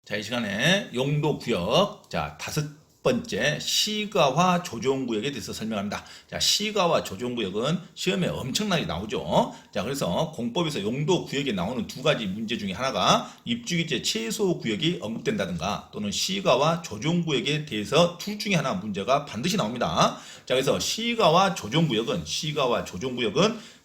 자, 이 시간에 용도구역, 자, 5번째 시가와 조정구역에 대해서 설명합니다. 자, 시가와 조정구역은 시험에 엄청나게 나오죠. 자, 그래서 공법에서 용도구역에 나오는 두 가지 문제 중에 하나가 입주기재 최소구역이 언급된다든가 또는 시가와 조정구역에 대해서 둘 중에 하나 문제가 반드시 나옵니다. 자, 그래서 시가와 조정구역은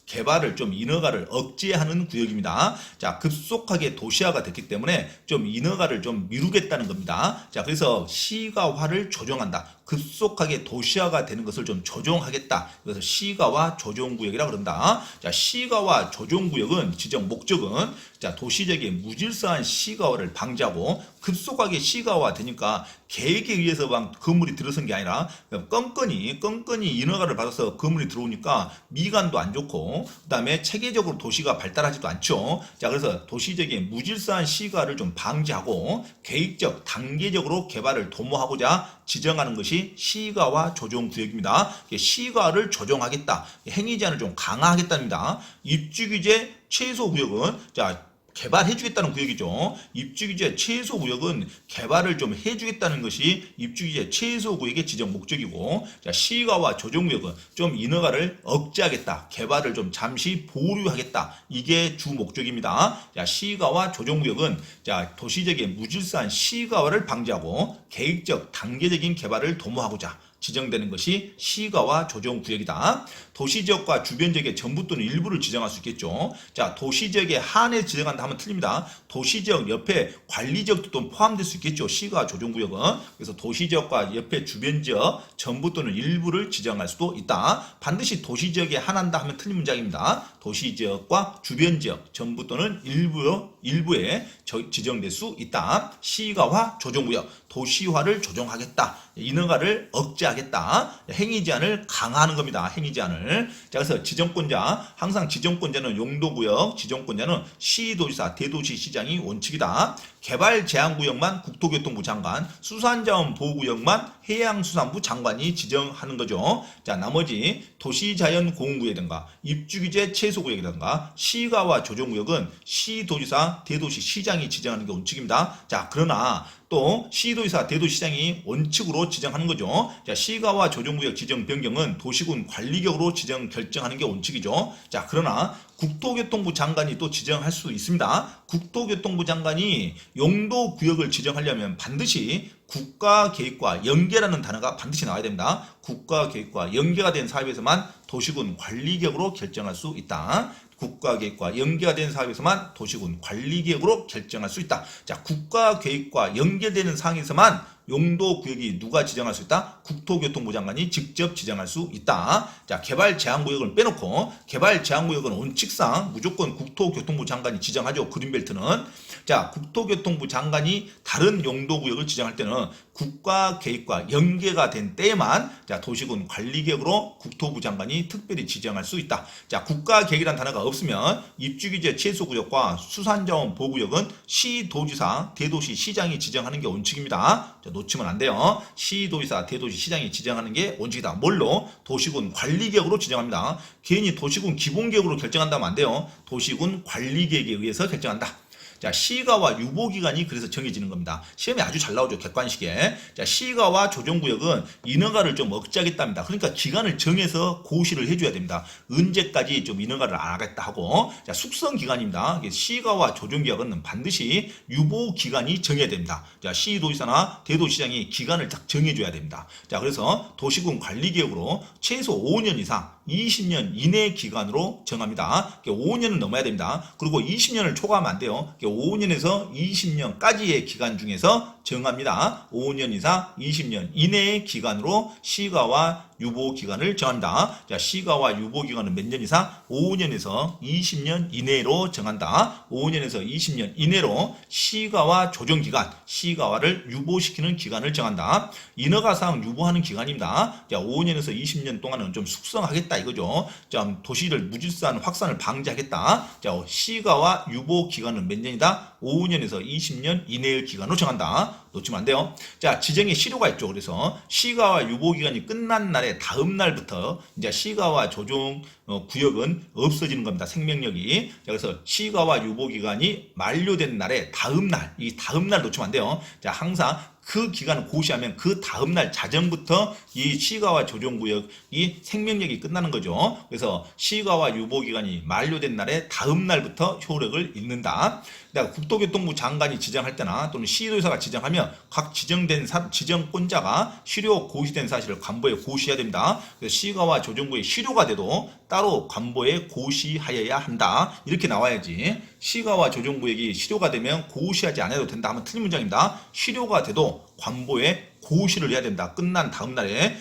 개발을 좀 인허가를 억제하는 구역입니다. 자, 급속하게 도시화가 됐기 때문에 좀 인허가를 좀 미루겠다는 겁니다. 자, 그래서 시가화를 조정한다. 급속하게 도시화가 되는 것을 좀 조정하겠다. 그래서 시가와 조정구역이라 그런다. 자, 시가와 조정구역은 지정 목적은 자, 도시적인 무질서한 시가화를 방지하고 급속하게 시가화 되니까 계획에 의해서만 건물이 들어선 게 아니라 껌껌이 인허가를 받아서 건물이 들어오니까 미관도 안 좋고 그다음에 체계적으로 도시가 발달하지도 않죠. 자, 그래서 도시적인 무질서한 시가를 좀 방지하고 계획적 단계적으로 개발을 도모하고자 지정하는 것이 시가와 조정구역입니다. 시가를 조정하겠다. 행위 제한을 좀 강화하겠답니다. 입주규제 최소구역은 자, 개발해주겠다는 구역이죠. 입주규제 최소구역은 개발을 좀 해주겠다는 것이 입주규제 최소구역의 지정 목적이고, 자, 시가와 조정구역은 좀 인허가를 억제하겠다. 개발을 좀 잠시 보류하겠다. 이게 주 목적입니다. 자, 시가와 조정구역은 자, 도시적인 무질서한 시가화를 방지하고 계획적 단계적인 개발을 도모하고자 지정되는 것이 시가와 조정구역이다. 도시지역과 주변지역의 전부 또는 일부를 지정할 수 있겠죠. 자, 도시지역에 한해 지정한다 하면 틀립니다. 도시지역 옆에 관리지역도 또 포함될 수 있겠죠. 시가 조정구역은. 그래서 도시지역과 옆에 주변지역 전부 또는 일부를 지정할 수도 있다. 반드시 도시지역에 한한다 하면 틀린 문장입니다. 도시지역과 주변지역 전부 또는 일부에 지정될 수 있다. 시가와 조정구역, 도시화를 조정하겠다. 인허가를 억제하겠다. 행위 제한을 강화하는 겁니다. 행위 제한을. 자, 그래서 지정권자, 항상 지정권자는 용도구역, 지정권자는 시도지사, 대도시시장이 원칙이다. 개발 제한구역만 국토교통부 장관, 수산자원보호구역만 해양수산부 장관이 지정하는 거죠. 자, 나머지 도시자연공원구역이든가 입주규제 최소구역이든가 시가와 조정구역은 시도지사, 대도시시장이 지정하는 게 원칙입니다. 자, 그러나 또 시도지사, 대도시장이 원칙으로 지정하는 거죠. 자, 시가와 조정구역 지정 변경은 도시군 관리격으로 지정 결정하는 게 원칙이죠. 자, 그러나 국토교통부 장관이 또 지정할 수 있습니다. 국토교통부 장관이 용도구역을 지정하려면 반드시 국가계획과 연계라는 단어가 반드시 나와야 됩니다. 국가계획과 연계가 된 사업에서만 도시군 관리격으로 결정할 수 있다. 국가계획과 연계가 된 사업에서만 도시군 관리계획으로 결정할 수 있다. 자, 국가계획과 연계되는 사항에서만 용도구역이 누가 지정할 수 있다? 국토교통부 장관이 직접 지정할 수 있다. 자, 개발 제한구역을 빼놓고 개발 제한구역은 원칙상 무조건 국토교통부 장관이 지정하죠. 그린벨트는. 자, 국토교통부 장관이 다른 용도구역을 지정할 때는 국가계획과 연계가 된 때에만 자, 도시군 관리계획으로 국토부 장관이 특별히 지정할 수 있다. 자, 국가계획이라는 단어가 없으면 입주규제 최소구역과 수산자원보호구역은 시도지사, 대도시시장이 지정하는 게 원칙입니다. 자, 놓치면 안 돼요. 시도지사, 대도시시장이 지정하는 게 원칙이다. 뭘로? 도시군 관리계획으로 지정합니다. 괜히 도시군 기본계획으로 결정한다면 안 돼요. 도시군 관리계획에 의해서 결정한다. 자, 시가와 유보기간이 그래서 정해지는 겁니다. 시험에 아주 잘 나오죠. 객관식에. 자, 시가와 조정구역은 인허가를 좀 억제하겠답니다. 그러니까 기간을 정해서 고시를 해줘야 됩니다. 언제까지 좀 인허가를 안 하겠다 하고. 자, 숙성기간입니다. 시가와 조정구역은 반드시 유보기간이 정해야 됩니다. 자, 시도지사나 대도시장이 기간을 딱 정해줘야 됩니다. 자, 그래서 도시군 관리계획으로 최소 5년 이상 20년 이내 기간으로 정합니다. 5년은 넘어야 됩니다. 그리고 20년을 초과하면 안 돼요. 5년에서 20년까지의 기간 중에서 정합니다. 5년 이상 20년 이내의 기간으로 시가와 유보기간을 정한다. 자, 시가와 유보기간은 몇 년 이상? 5년에서 20년 이내로 정한다. 5년에서 20년 이내로 시가와 조정기간, 시가와를 유보시키는 기간을 정한다. 인허가사항 유보하는 기간입니다. 자, 5년에서 20년 동안은 좀 숙성하겠다 이거죠. 자, 도시를 무질서한 확산을 방지하겠다. 자, 시가와 유보기간은 몇 년이다? 5년에서 20년 이내의 기간으로 정한다. 놓치면 안 돼요. 자, 지정의 실효가 있죠. 그래서 시가와 유보기간이 끝난 날에 날의 다음 날부터 이제 시가와 조정 구역은 없어지는 겁니다. 생명력이. 자, 그래서 시가와 유보 기간이 만료된 날의 다음 날, 이 다음 날 놓치면 안 돼요. 자, 항상 그 기간을 고시하면 그 다음날 자정부터 이 시가와 조정구역이 생명력이 끝나는 거죠. 그래서 시가와 유보기간이 만료된 날에 다음날부터 효력을 잃는다. 국토교통부 장관이 지정할 때나 또는 시도지사가 지정하면 각 지정된 지정권자가 실효 고시된 사실을 관보에 고시해야 됩니다. 그래서 시가와 조정구의 실효가 돼도 따로 관보에 고시하여야 한다. 이렇게 나와야지. 시가와 조정구역이 실효가 되면 고시하지 않아도 된다 하면 틀린 문장입니다. 실효가 돼도 관보에 고시를 해야 된다. 끝난 다음 날에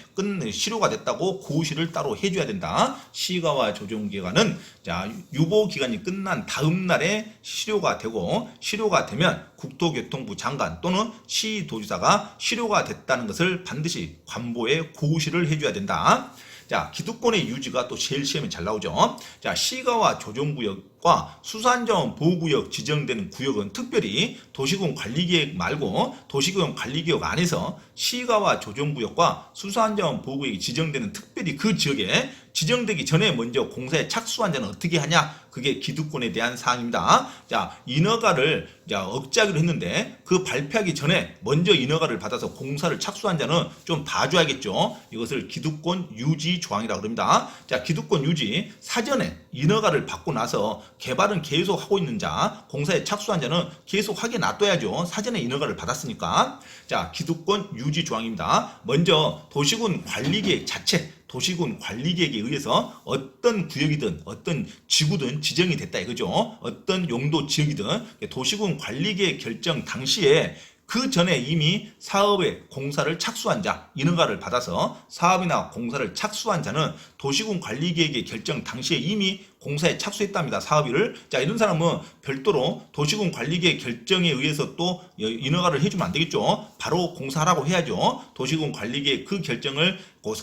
실효가 됐다고 고시를 따로 해줘야 된다. 시가와 조정기간은 자 유보 기간이 끝난 다음 날에 실효가 되고 실효가 되면 국토교통부 장관 또는 시도지사가 실효가 됐다는 것을 반드시 관보에 고시를 해줘야 된다. 자, 기득권의 유지가 또 제일 시험에 잘 나오죠. 자, 시가와 조정구역과 수산자원 보호구역 지정되는 구역은 특별히 도시군 관리계획 말고 도시군 관리계획 안에서 시가와 조정구역과 수산자원 보호구역이 지정되는 특별히 그 지역에 지정되기 전에 먼저 공사에 착수한 자는 어떻게 하냐? 그게 기득권에 대한 사항입니다. 자, 인허가를 억제하기로 했는데 그 발표하기 전에 먼저 인허가를 받아서 공사를 착수한 자는 좀 봐줘야겠죠. 이것을 기득권 유지 조항이라고 합니다. 자, 기득권 유지 사전에 인허가를 받고 나서 개발은 계속 하고 있는 자, 공사에 착수한 자는 계속 하게 놔둬야죠. 사전에 인허가를 받았으니까. 자, 기득권 유지 조항입니다. 먼저 도시군 관리계획 자체 도시군 관리계획에 의해서 어떤 구역이든 어떤 지구든 지정이 됐다 이거죠. 어떤 용도 지역이든 도시군 관리계획 결정 당시에 그 전에 이미 사업에 공사를 착수한 자, 인허가를 받아서 사업이나 공사를 착수한 자는 도시군 관리계획의 결정 당시에 이미 공사에 착수했답니다. 사업일을. 자, 이런 사람은 별도로 도시군 관리계획 결정에 의해서 또 인허가를 해주면 안 되겠죠. 바로 공사하라고 해야죠. 도시군 관리계획 그 결정을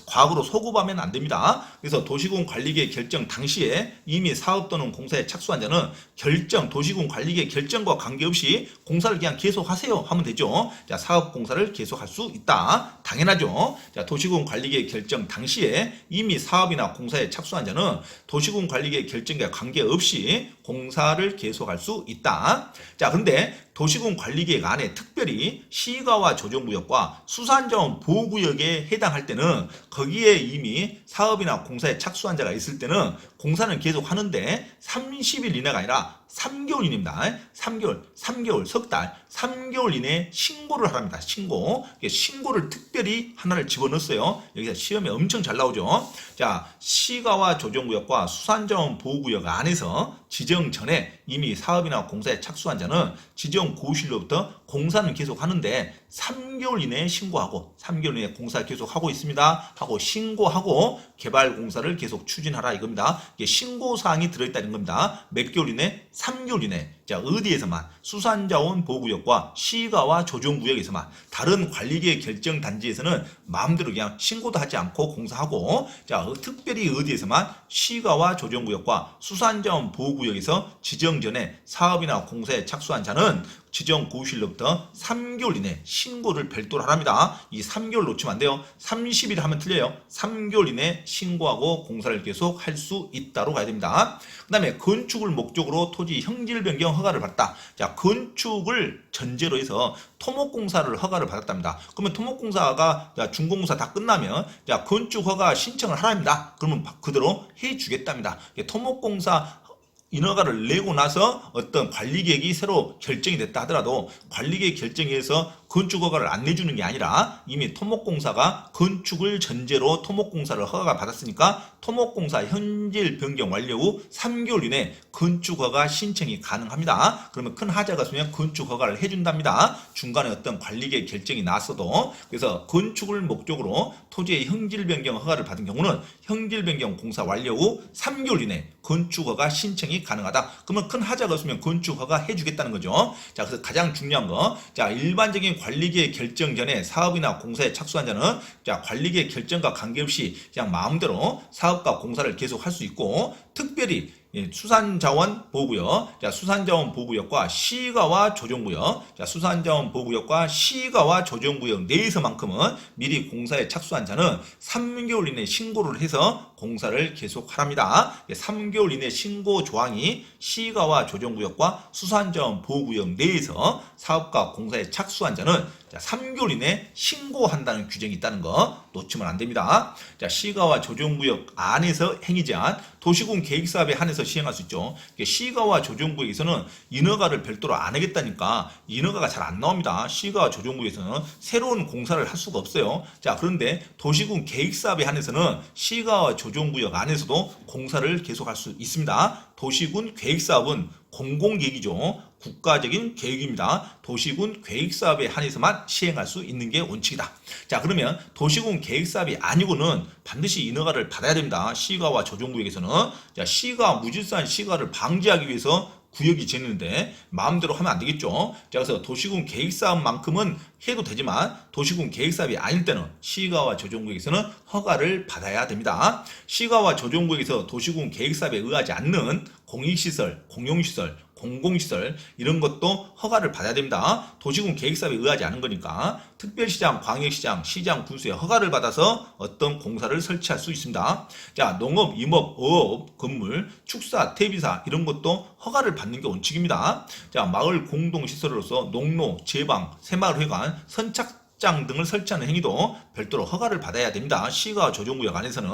과거로 소급하면 안 됩니다. 그래서 도시군 관리계획 결정 당시에 이미 사업 또는 공사에 착수한 자는 도시군 관리계획 결정과 관계없이 공사를 그냥 계속하세요 하면 되죠. 자, 사업 공사를 계속할 수 있다. 당연하죠. 자, 도시군 관리계획 결정 당시에 이미 사업이나 공사에 착수한 자는 도시군 관리계획 결정과 관계없이 공사를 계속할 수 있다. 자, 그런데 도시군 관리계획 안에 특별히 시가와 조정구역과 수산자원 보호구역에 해당할 때는 거기에 이미 사업이나 공사에 착수한 자가 있을 때는 공사는 계속 하는데 30일 이내가 아니라 3개월 이내입니다. 3개월, 석 달, 3개월 이내에 신고를 하랍니다. 신고를 특별히 하나를 집어넣었어요. 여기서 시험에 엄청 잘 나오죠. 자, 시가와 조정구역과 수산자원 보호구역 안에서 지정 전에 이미 사업이나 공사에 착수한 자는 지정 고시일로부터 공사는 계속 하는데 3개월 이내에 신고하고 3개월 이내에 공사 계속 하고 있습니다. 하고 신고하고 개발 공사를 계속 추진하라 이겁니다. 이게 신고사항이 들어있다는 겁니다. 몇 개월 이내? 3개월 이내. 자, 어디에서만 수산자원 보호구역과 시가와 조정구역에서만 다른 관리계획 결정 단지에서는 마음대로 그냥 신고도 하지 않고 공사하고 자, 특별히 어디에서만 시가와 조정구역과 수산자원 보호구역에서 지정 전에 사업이나 공사에 착수한 자는 지정 고시일로부터 3개월 이내 신고를 별도로 하랍니다. 이 3개월 놓치면 안 돼요. 30일 하면 틀려요. 3개월 이내 신고하고 공사를 계속 할 수 있다로 가야 됩니다. 그 다음에 건축을 목적으로 토지 형질 변경 허가를 받았다. 자, 건축을 전제로 해서 토목공사를 허가를 받았답니다. 그러면 토목공사가 준공사 다 끝나면 자, 건축 허가 신청을 하랍니다. 그러면 그대로 해주겠답니다. 토목공사 인허가를 내고 나서 어떤 관리계획이 새로 결정이 됐다 하더라도 관리계획 결정에 의해서 건축허가를 안 내주는 게 아니라 이미 토목공사가 건축을 전제로 토목공사를 허가가 받았으니까 토목공사 현질 변경 완료 후 3개월 이내 건축허가 신청이 가능합니다. 그러면 큰 하자가 있으면 건축허가를 해준답니다. 중간에 어떤 관리계획 결정이 나왔어도. 그래서 건축을 목적으로 토지의 형질 변경 허가를 받은 경우는 형질 변경 공사 완료 후 3개월 이내 건축허가 신청이 가능하다. 그러면 큰 하자가 없으면 건축허가 해주겠다는 거죠. 자, 그래서 가장 중요한 거, 자, 일반적인 관리계획 결정 전에 사업이나 공사에 착수한 자는 자, 관리계획 결정과 관계없이 그냥 마음대로 사업과 공사를 계속 할 수 있고, 특별히 수산자원 보호구역, 자, 수산자원 보호구역과 시가와 조정구역, 자, 수산자원 보호구역과 시가와 조정구역 내에서만큼은 미리 공사에 착수한 자는 3개월 이내 신고를 해서 공사를 계속하랍니다. 3개월 이내 신고 조항이 시가와 조정구역과 수산자원 보호구역 내에서 사업과 공사에 착수한 자는 3개월 이내 신고한다는 규정이 있다는 거 놓치면 안 됩니다. 자, 시가와 조정구역 안에서 행위제한 도시군 계획사업에 한해서 시행할 수 있죠. 시가와 조정구역에서는 인허가를 별도로 안 하겠다니까 인허가가 잘 안 나옵니다. 시가와 조정구역에서는 새로운 공사를 할 수가 없어요. 자, 그런데 도시군 계획사업에 한해서는 시가와 조정구역 안에서도 공사를 계속할 수 있습니다. 도시군 계획사업은 공공계획이죠. 국가적인 계획입니다. 도시군 계획사업에 한해서만 시행할 수 있는 게 원칙이다. 자, 그러면 도시군 계획사업이 아니고는 반드시 인허가를 받아야 됩니다. 시가와 조정구역에서는. 자, 시가 무질서한 시가를 방지하기 위해서 구역이 지는데 마음대로 하면 안 되겠죠. 자, 그래서 도시군 계획사업만큼은 해도 되지만 도시군 계획사업이 아닐 때는 시가와 조정구역에서는 허가를 받아야 됩니다. 시가와 조정구역에서 도시군 계획사업에 의하지 않는 공익시설, 공용시설, 공공시설 이런 것도 허가를 받아야 됩니다. 도시군 계획사업에 의하지 않은 거니까 특별시장, 광역시장, 시장, 군수의 허가를 받아서 어떤 공사를 설치할 수 있습니다. 자, 농업, 임업, 어업, 건물, 축사, 퇴비사 이런 것도 허가를 받는 게 원칙입니다. 자, 마을 공동시설로서 농로, 제방, 새마을회관, 선착장 등을 설치하는 행위도 별도로 허가를 받아야 됩니다. 시가 조정구역 안에서는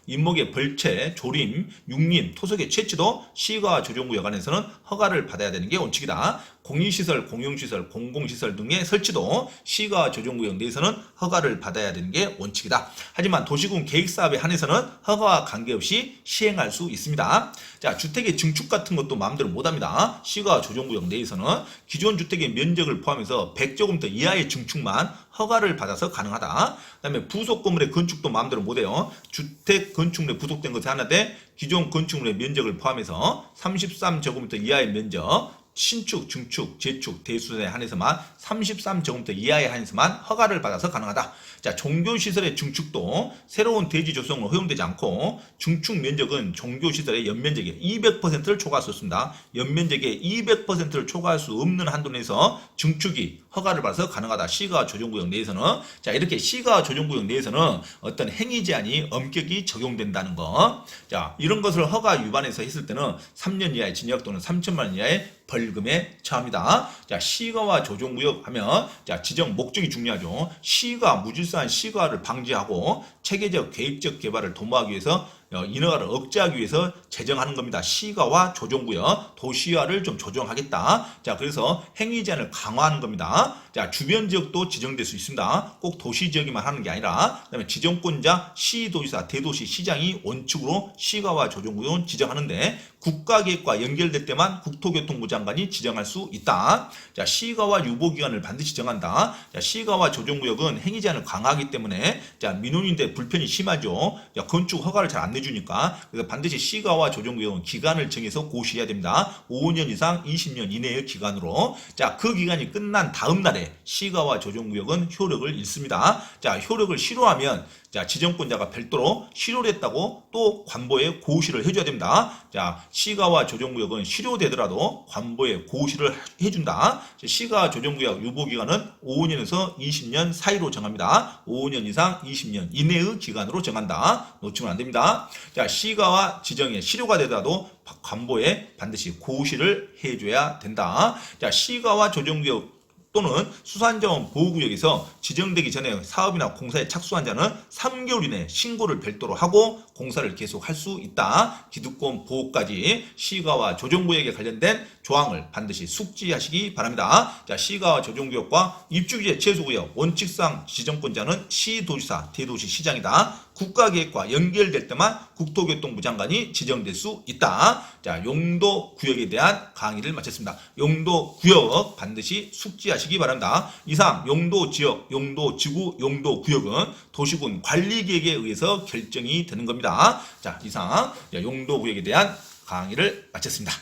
임목의 벌채, 조림, 육림, 토속의 채취도 시가 조정구역 안에서는 허가를 받아야 되는 게 원칙이다. 공익시설, 공용시설, 공공시설 등의 설치도 시가 조정구역 내에서는 허가를 받아야 되는 게 원칙이다. 하지만 도시군 계획사업에 한해서는 허가와 관계없이 시행할 수 있습니다. 자, 주택의 증축 같은 것도 마음대로 못합니다. 시가 조정구역 내에서는 기존 주택의 면적을 포함해서 100제곱미터 이하의 증축만 허가를 받아서 가능하다. 그 다음에 부속 건물의 건축도 마음대로 못해요. 주택 건축물에 부속된 것이 하나인데 기존 건축물의 면적을 포함해서 33제곱미터 이하의 면적, 신축, 증축, 재축, 대수에 한해서만 33제곱미터 이하에 한해서만 허가를 받아서 가능하다. 자, 종교시설의 증축도 새로운 대지 조성으로 허용되지 않고 증축 면적은 종교시설의 연면적의 200%를 초과할 수 없습니다. 연면적의 200%를 초과할 수 없는 한도 내에서 증축이 허가를 받아서 가능하다. 시가 조정구역 내에서는. 자, 이렇게 시가 조정구역 내에서는 어떤 행위 제한이 엄격히 적용된다는 거. 자, 이런 것을 허가 위반해서 했을 때는 3년 이하의 징역 또는 3천만 원 이하의 벌금에 처합니다. 자, 시가와 조정구역 하면 자, 지정 목적이 중요하죠. 시가 무질서한 시가를 방지하고 체계적 계획적 개발을 도모하기 위해서 인허가를 억제하기 위해서 제정하는 겁니다. 시가와 조정구역 도시화를 좀 조정하겠다. 자, 그래서 행위 제한을 강화하는 겁니다. 자, 주변 지역도 지정될 수 있습니다. 꼭 도시 지역이만 하는 게 아니라 그다음에 지정권자 시도지사, 대도시 시장이 원칙으로 시가와 조정구역은 지정하는데 국가계획과 연결될 때만 국토교통부 장관이 지정할 수 있다. 자, 시가와 유보기간을 반드시 정한다. 자, 시가와 조정구역은 행위 제한을 강화하기 때문에 자, 민원인들 불편이 심하죠. 자, 건축 허가를 잘 안 내주니까 그래서 반드시 시가와 조정구역은 기간을 정해서 고시해야 됩니다. 5년 이상 20년 이내의 기간으로. 자, 그 기간이 끝난 다음 날에 시가와 조정구역은 효력을 잃습니다. 자, 효력을 실효하면 자, 지정권자가 별도로 실효를 했다고 또 관보에 고시를 해줘야 됩니다. 자, 시가와 조정구역은 실효되더라도 관보에 고시를 해준다. 시가 조정구역 유보기간은 5년에서 20년 사이로 정합니다. 5년 이상 20년 이내의 기간으로 정한다. 놓치면 안 됩니다. 자, 시가와 지정에 실효가 되더라도 관보에 반드시 고시를 해줘야 된다. 자, 시가와 조정구역 또는 수산자원 보호구역에서 지정되기 전에 사업이나 공사에 착수한 자는 3개월 이내 신고를 별도로 하고 공사를 계속할 수 있다. 기득권 보호까지 시가와 조정구역에 관련된 조항을 반드시 숙지하시기 바랍니다. 자, 시가와 조정구역과 입주규제 최소구역 원칙상 지정권자는 시도지사, 대도시 시장이다. 국가계획과 연결될 때만 국토교통부 장관이 지정될 수 있다. 자, 용도구역에 대한 강의를 마쳤습니다. 용도구역 반드시 숙지하시기 바랍니다. 이상 용도지역, 용도지구, 용도구역은 도시군 관리계획에 의해서 결정이 되는 겁니다. 자, 이상 용도구역에 대한 강의를 마쳤습니다.